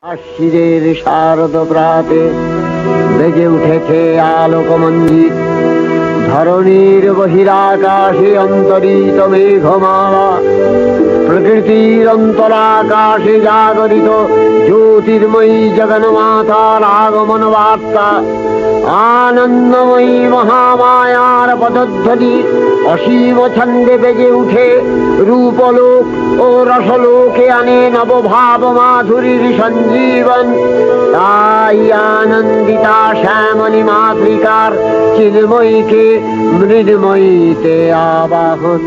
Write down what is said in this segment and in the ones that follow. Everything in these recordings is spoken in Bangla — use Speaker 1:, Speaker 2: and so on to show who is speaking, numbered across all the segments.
Speaker 1: শিরের শারদ প্রাতে বেজে উঠেছে আলোকমঞ্জিত, ধরণীর বহিরাকাশে অন্তরিত মেঘমালা, প্রকৃতির অন্তরাকাশে জাগরিত জ্যোতির্ময়ী জগন্মাতার আগমন বার্তা, আনন্দময়ী মহামায়ার পদধ্বনি অসীম ছন্দে বেজে উঠে রূপলোক ও রসলোকে আনে নবভাব মাধুরীর সঞ্জীবন। তাই আনন্দিতা শ্যামলী মাতৃকার চিন্ময়ীকে মৃন্ময়ীতে আবাহন।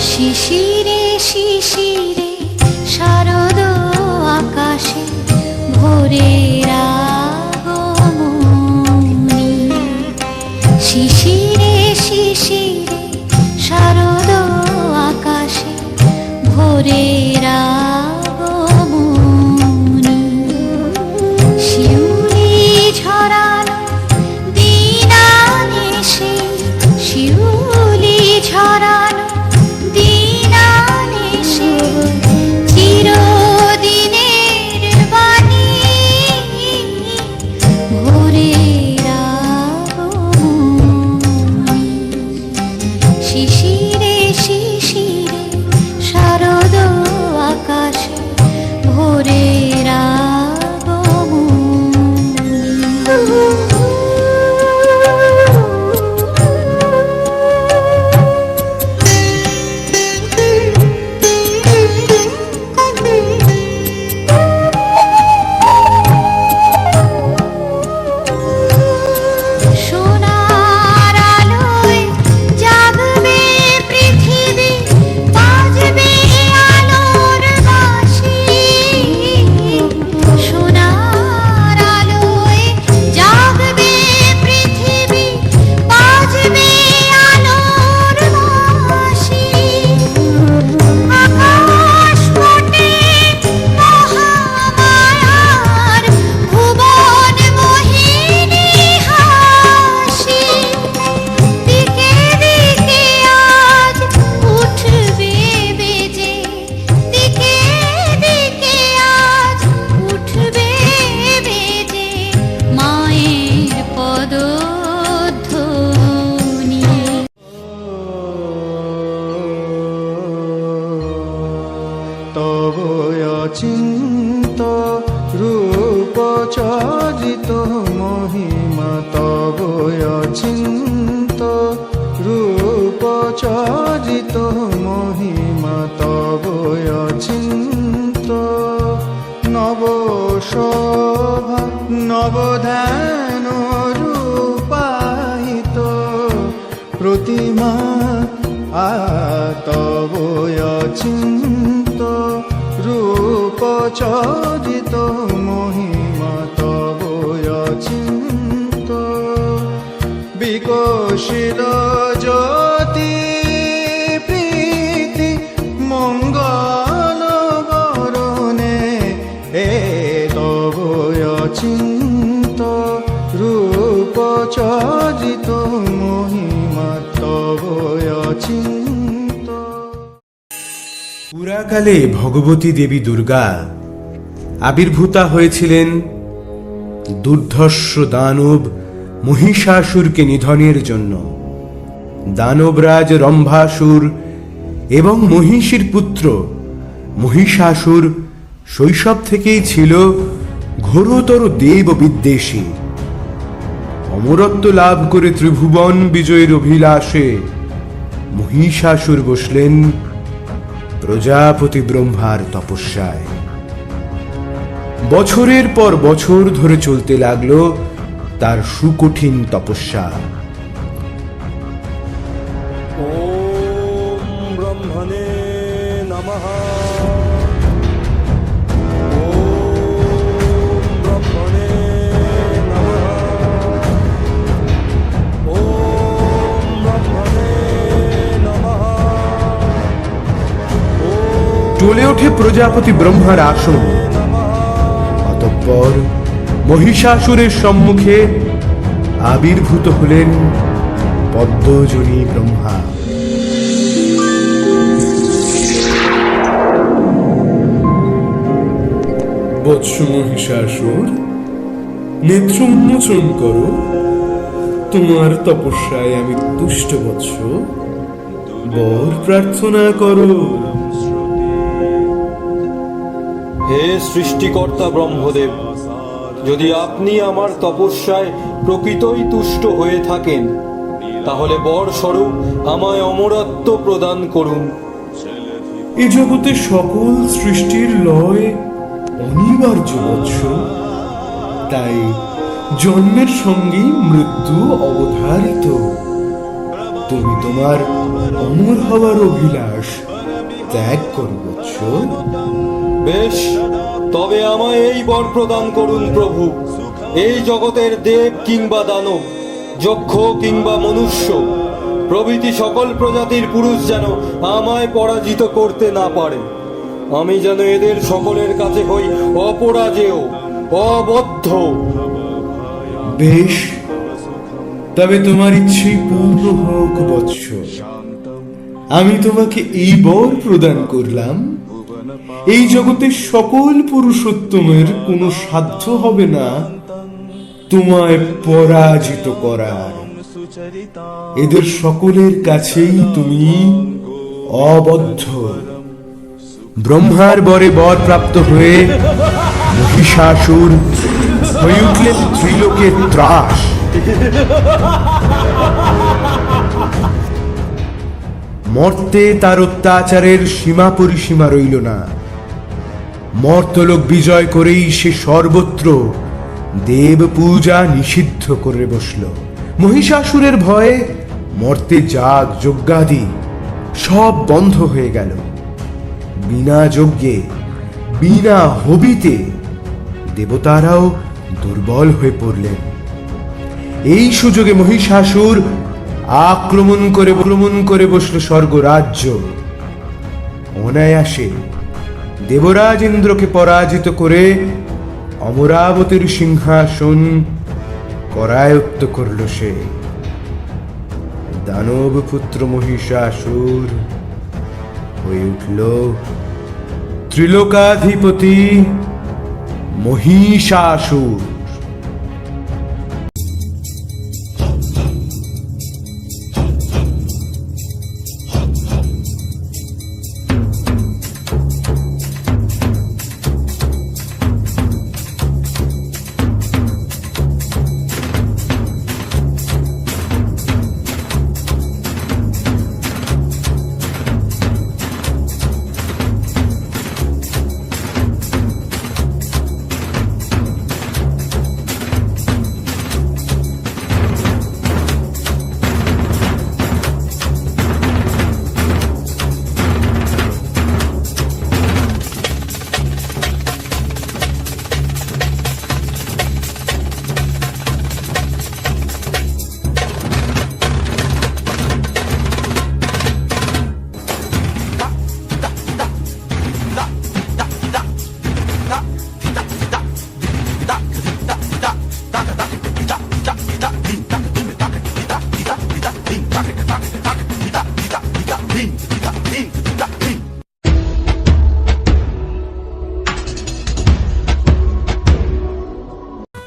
Speaker 2: শিশিরে শিশিরে শারদ আকাশে ভোরের আগমনী, শিশিরে শিশিরে শারদ আকাশে ভোরের আগমনী, শিউলি ঝরানো দিনানিশে, শিউলি ঝরানো দিনানিশে চিরদিনের বাণী, ভোরের আগমনী, শিশিরে শিশিরে শারদ আকাশে ভোরের আগমনী। সোনার আলোয় জাগবে পৃথিবী, বাজবে আলোর বাঁশি, সোনার আলোয় জাগবে পৃথিবী, বাজবে আলোর বাঁশি, আকাশ ফোটে মহামায়ার ভুবন মোহিনী হাসি, দিকে দিকে আজ উঠবে বেজে, দিকে দিকে আজ উঠবে বেজে মায়ের পদধ্বনি।
Speaker 3: তব অচিন্ত রূপ চরিত মহিমা, তব অচিন্ত রূপ চরিত মহিমা, তব অচিন্ত নব শোভা নবধ্যান রূপায়িত প্রতিমা, তব অচিন্ত রূপ চরিত মহিমা, তব অচিন্ত বিকশিত জ্যোতি প্রীতি মঙ্গল বরণে, তব অচিন্ত রূপ চরিত মহিমা, তব অচিন্ত।
Speaker 4: পুরাকালে ভগবতী দেবী দুর্গা আবির্ভূতা হয়েছিলেন দুর্ধর্ষ দানব মহিষাসুরকে নিধনের জন্য। দানবরাজ রম্ভাসুর এবং মহিষীর পুত্র মহিষাসুর শৈশব থেকেই ছিল ঘোরতর দেব বিদ্বেষী। অমরত্ব লাভ করে ত্রিভুবন বিজয়ের অভিলাষে মহিষাসুর বসলেন প্রজাপতি ব্রহ্মার তপস্যায়। বছরের পর বছর ধরে চলতে লাগলো তার সুকঠিন তপস্যা।
Speaker 5: ওম ব্রহ্মণে নমঃ, ওম ব্রহ্মণে নমঃ, ওম ব্রহ্মণে নমঃ।
Speaker 4: টলে ওঠে প্রজাপতি ব্রহ্মার আসন। অতঃপর মহিষাসুরের সম্মুখে আবির্ভূত হলেন পদ্মজনী ব্রহ্মা। বৎস মহিষাসুর, নেত্র উন্মোচন করো। তোমার তপস্যায় আমি তুষ্ট বৎস, বর প্রার্থনা করো।
Speaker 6: হে সৃষ্টিকর্তা ব্রহ্মদেব, যদি আপনি আমার তপস্যায় প্রকৃতই তুষ্ট হয়ে থাকেন, তাহলে বর স্বরূপ আমায় অমরত্ব প্রদান করুন।
Speaker 4: এ জগতে সকল সৃষ্টির লয় অনিবার্য বৎস, তাই জন্মের সঙ্গেই মৃত্যু অবধারিত। তুমি তোমার অমর হওয়ার অভিলাষ ত্যাগ করো বৎস।
Speaker 6: বেশ, তবে আমায় এই বর প্রদান করুন প্রভু। এই জগতের দেব কিংবা দানব, যক্ষ কিংবা মনুষ্য প্রভৃতি সকল প্রজাতির পুরুষ যেন আমায় পরাজিত করতে না পারে। আমি যেন এদের সকলের কাছে হই অপরাজেয়, অবদ্ধ।
Speaker 4: বেশ, তবে তোমার ইচ্ছেই পূর্ণ হোক বৎস। আমি তোমাকে এই বর প্রদান করলাম, এই জগতের সকল পুরুষোত্তমের কোনো সাধ্য হবে না তোমায় পরাজিত করার। এদের সকলের কাছেই তুমি অবদ্ধ। ব্রহ্মার বরে বর প্রাপ্ত হয়ে মহিষাসুর হয়ে উঠলেন ত্রিলোকের ত্রাস। মর্তে তার অত্যাচারের সীমা পরিসীমা রইল না। মর্তলোক বিজয় করেই সে সর্বত্র দেব পূজা নিষিদ্ধ করে বসল। মহিষাসুরের ভয়ে মর্তে যাগ যজ্ঞাদি সব বন্ধ হয়ে গেল। বিনা যজ্ঞে, বিনা হবিতে দেবতারাও দুর্বল হয়ে পড়লেন। এই সুযোগে মহিষাসুর আক্রমণ করে বসল স্বর্গরাজ্য। অনায়াসে দেবরাজ ইন্দ্রকে পরাজিত করে অমরাবতীর সিংহাসন করায়ত্ত করল সে। দানব পুত্র মহিষাসুর হয়ে উঠল ত্রিলোকাধিপতি মহিষাসুর।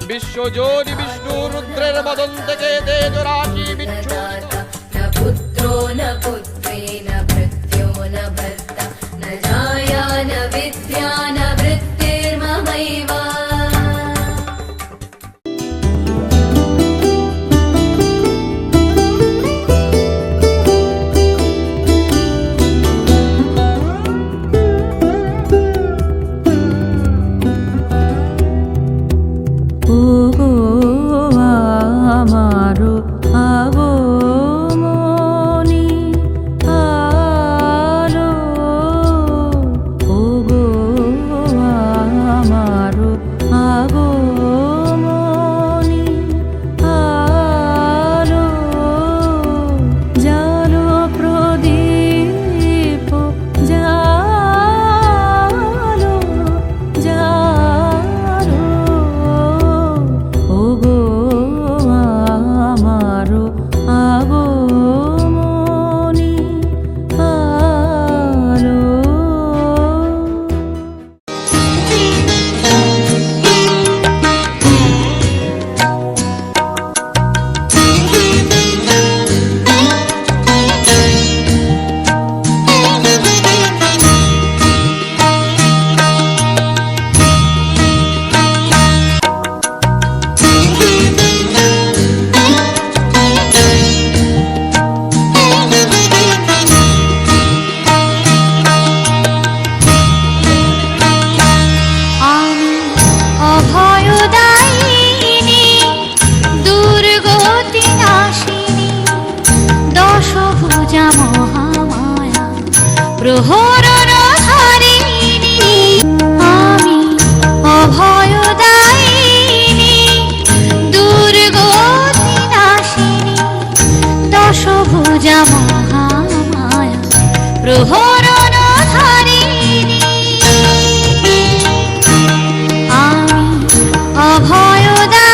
Speaker 7: বিশ্বজোনি বিষ্ণু রুদ্রের মদন থেকে তেজ রাশি বিচ্ছু
Speaker 8: न पुत्रो न पुत्रेण भृत्यो न भर्ता न जाया न विद्या न वृत्तिर्ममैव
Speaker 9: আমারো আগমনি
Speaker 2: প্রহরণধারিণী আমি অভয়দায়িনী দুর্গতি নাশিনী দশভুজা মহামায়া প্রহরণধারিণী আমি অভয়দায়িনী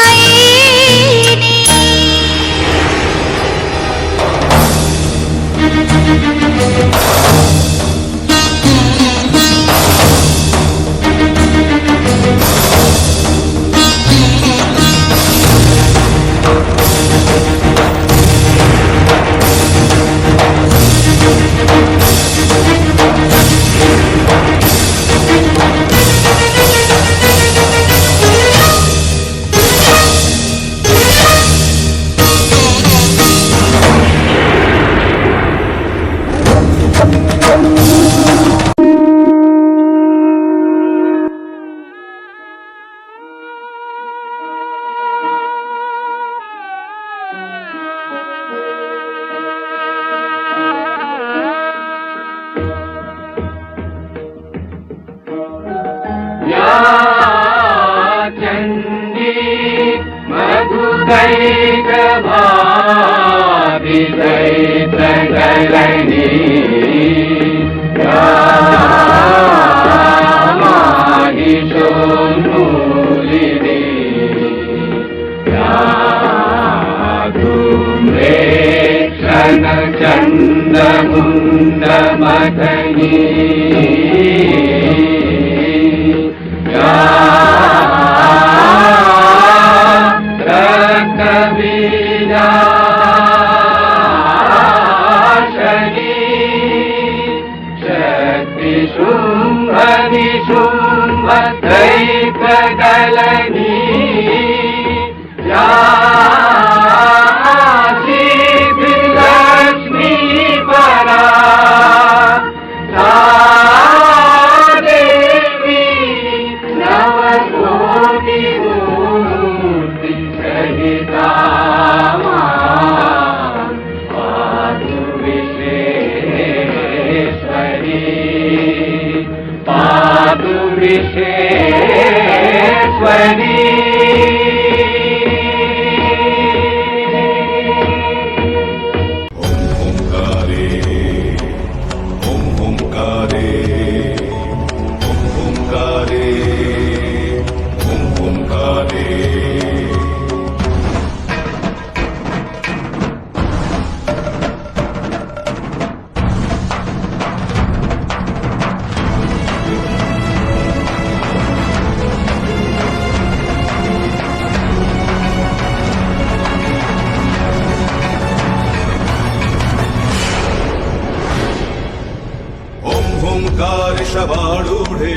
Speaker 9: शवारूढे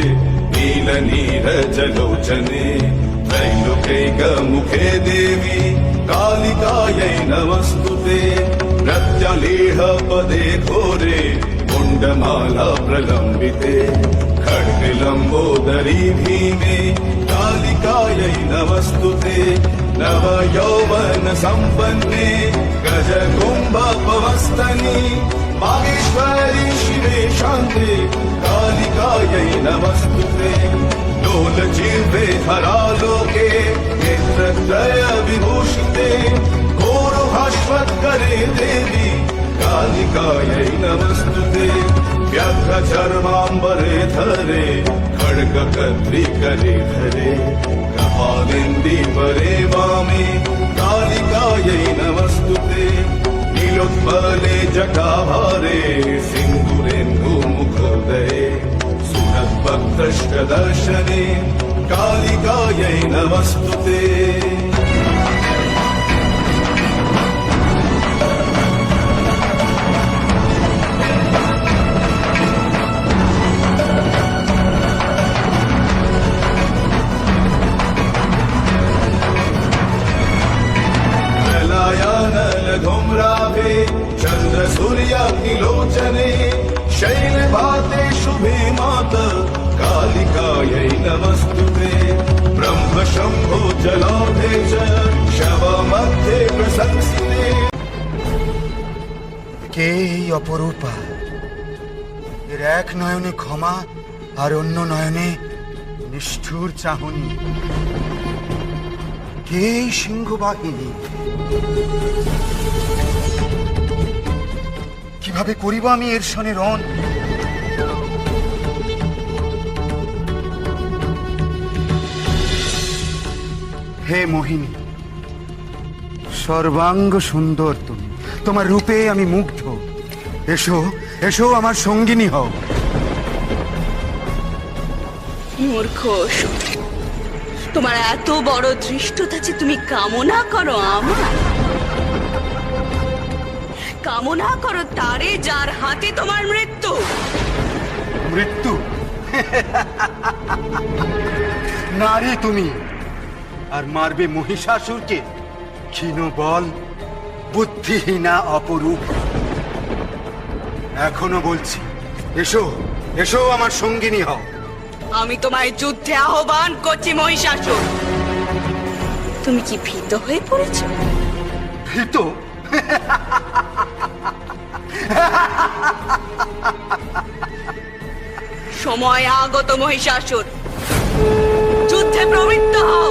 Speaker 9: नीलनीरजलोचने त्रैलोक्यैकमुखे देवी कालिकायै नमस्तुते प्रत्यलेहपदे घोरे कुण्डमाला प्रलम्बिते खड्गलम्बोदरी भीमे कालिकायै नमस्तुते नवयौवन सम्पन्ने गजकुम्भपवस्तनि मागेश्वरी शिवे शान्ते कालिकायै नमस्तुते लोलजिह्वे धरालोके नेत्रत्रय विभूषिते घोरभास्वत्करे देवी कालिकायै नमस्तुते व्याघ्रचर्माम्बरे धरे खड्गकद्रिकरे धरे कपालिन्दीपरे वामे कालिकायै नमस्तुते नीलोत्पले जटाभारे सिन्दूरेन्दुमुखोदये सुरद्भक्तष्टदर्शने कालिकायै नमस्तुते धूम्राभे चन्द्र सूर्याग्निलोचने शैलभाते शुभे मात कालिकायै नमस्तुते ब्रह्म शम्भो जलाभे च शवमध्ये प्रशंसिते
Speaker 3: কে এই অপরূপা? এর এর এক নয়নে ক্ষমা আর অন্য নয়নে নিষ্ঠুর চাহনি। কে এই সিংহবাহিনী? কিভাবে করিব আমি এর সনে রণ? হে মোহিনী, সর্বাঙ্গ সুন্দর তুমি, তোমার রূপে আমি মুগ্ধ। এসো এসো আমার সঙ্গিনী হও।
Speaker 10: মূর্খ অসুর, তোমার এত বড় ধৃষ্টতা যে তুমি কামনা করো আমার, কামনা করো তারে যার হাতে তোমার মৃত্যু।
Speaker 3: মৃত্যু? নারী তুমি, আর মারবে মহিষাসুরকে? ক্ষীণ বল, বুদ্ধিহীনা অপরূপ। এখনো বলছি, এসো এসো আমার সঙ্গিনী হও।
Speaker 10: আমি তোমায় যুদ্ধে আহ্বান করছি মহিষাসুর। তুমি কি ভীত হয়ে পড়েছ?
Speaker 3: ভীত?
Speaker 10: সময় আগত মহিষাসুর, যুদ্ধে প্রবৃত্ত হও।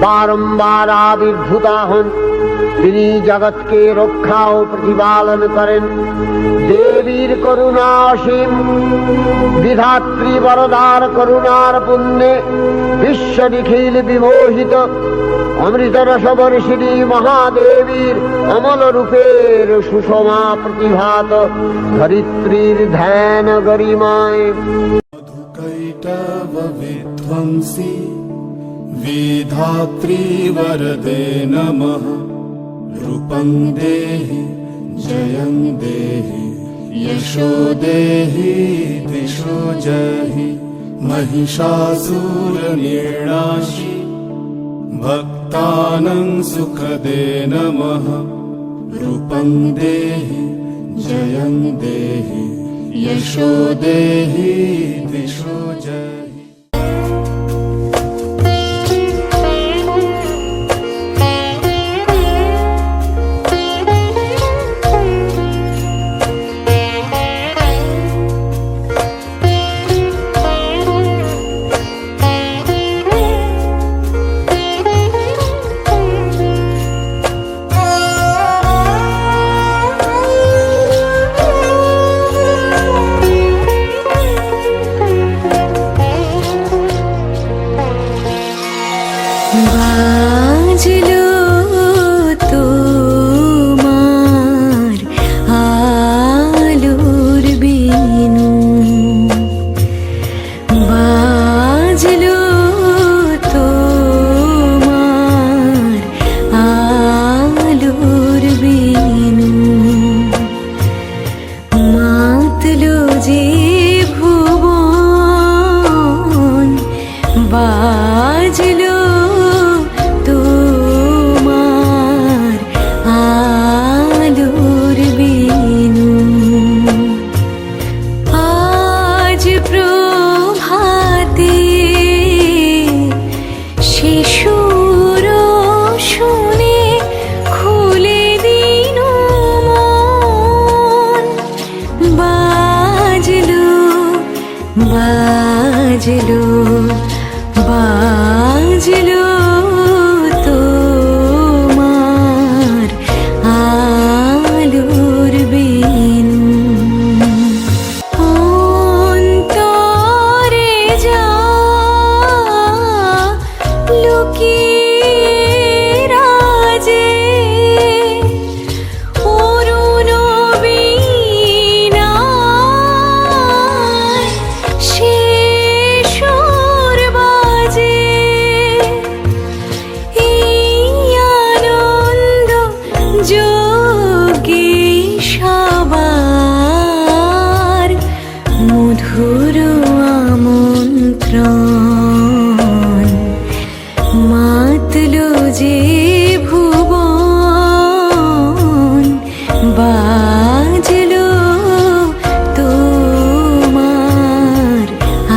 Speaker 1: बारंबार आविर्भूता हन তিনি জগৎকে রক্ষা ও প্রতিপালন করেন। দেবীর করুণা অসীম, বিধাত্রী বরদার করুণার পুণ্যে বিশ্ব নিখিল বিমোহিত। অমৃত রসবর্ষিণী মহাদেবীর অমল রূপের সুষমা প্রতিভাত ধরিত্রীর ধ্যান গরিমায়।
Speaker 9: कैटव विध्वंसी विधात्री वरदे नमः। रूपं देहि जयं देहि यशो देहि दिशो जहि। महिषासुरनिर्णाशि भक्तानां सुखदे नमः। रूपं देहि जयं देहि यशो देहि दिशो जहि।
Speaker 8: বাজলো বাজলো তোমার আলোর বেনু অন্তরে যা লুকিয়ে রাজে অরুণ বীণায় সে সুর বাজে এই আনন্দ যোগে সবার মধুর আমন্ত্রণ মাতলো যে ভুবন বাজলো তোমার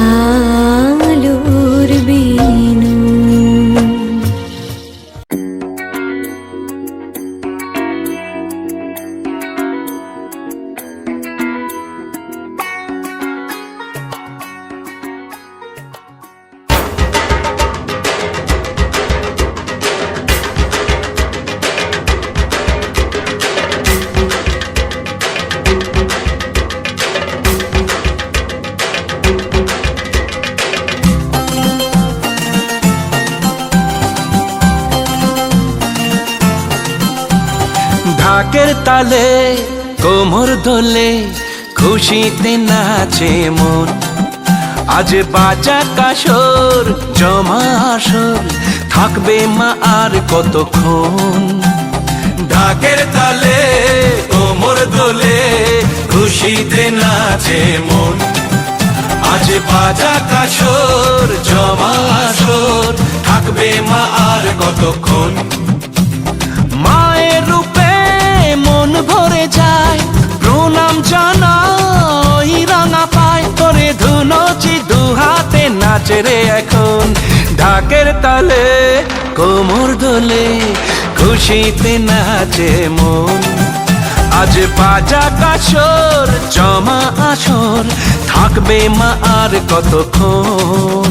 Speaker 8: আলোর বেনু
Speaker 11: ঢাকের তালে কোমর দোলে খুশিতে নাচে মন আজ বাজা কাসর জমা আসর থাকবে মা আর কতক্ষণ ঢাকের তালে কোমর দোলে খুশিতে নাচে মন আজ বাজা কাসর জমা আসর থাকবে মা আর কতক্ষণ মায়ের রূপে মন ভরে যায় প্রণাম জানাই রাঙা পায় তোরে ধুনচি দুহাতে নাচে রে এখন ঢাকের তালে কোমর দোলে খুশিতে নাচে মন আজ বাজা কাসর জমা আসর থাকবে মা আর কতক্ষণ